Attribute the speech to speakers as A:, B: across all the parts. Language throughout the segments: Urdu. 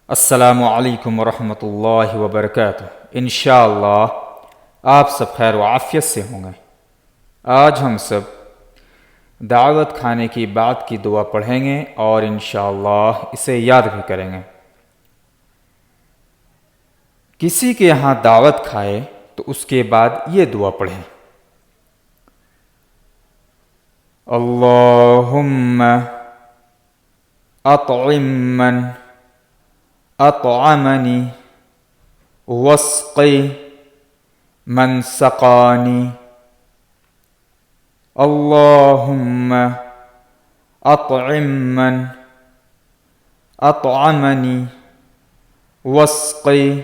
A: السلام علیکم ورحمۃ اللہ وبرکاتہ۔ انشاءاللہ آپ سب خیر و عافیت سے ہوں گے۔ آج ہم سب دعوت کھانے کی بعد کی دعا پڑھیں گے اور انشاءاللہ اسے یاد بھی کریں گے۔ کسی کے یہاں دعوت کھائے تو اس کے بعد یہ دعا پڑھیں: اللہم اطعم من اطعمنی واسقی من سقانی۔ اللہم اطعم من اطعمنی واسقی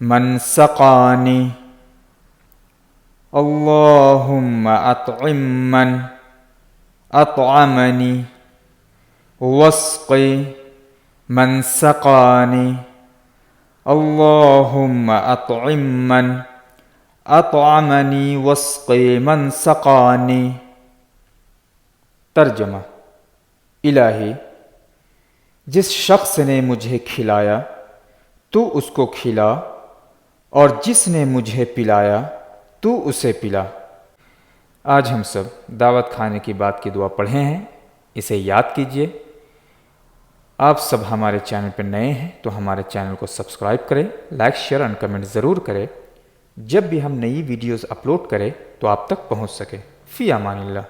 A: من سقانی۔ اللہم اطعم من اطعمنی واسقی من سقانی۔ اللہم اطعم من اطعمنی واسقی من سقانی۔ ترجمہ: الہی، جس شخص نے مجھے کھلایا تو اس کو کھلا، اور جس نے مجھے پلایا تو اسے پلا۔ آج ہم سب دعوت کھانے کی بات کی دعا پڑھے ہیں، اسے یاد کیجئے۔ آپ سب ہمارے چینل پر نئے ہیں تو ہمارے چینل کو سبسکرائب کریں، لائک شیئر اور کمنٹ ضرور کریں۔ جب بھی ہم نئی ویڈیوز اپلوڈ کریں تو آپ تک پہنچ سکے۔ فی امان اللہ۔